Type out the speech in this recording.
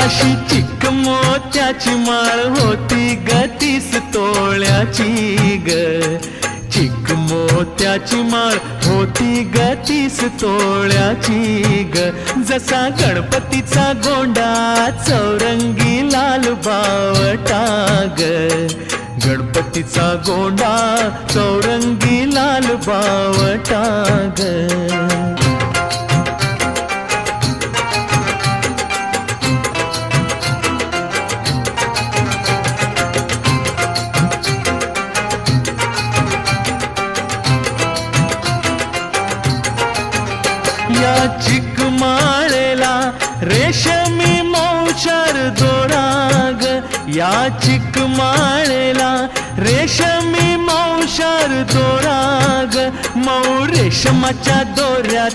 अशी चिक मोत्याची माळ होती ग 30 तोळ्याची ग. चिक मोत्याची माळ होती ग 30 तोळ्याची ग. जसा गणपतीचा गोंडा चौरंगी लाल बावटा ग. गणपतीचा गोंडा चौरंगी लाल बावटा ग. या चिकमाळेला रेशमी मौचार दोराग. या चिकमाळेला रेशमी मौचार दोराग. मऊ रेशमाच्या दोऱ्यात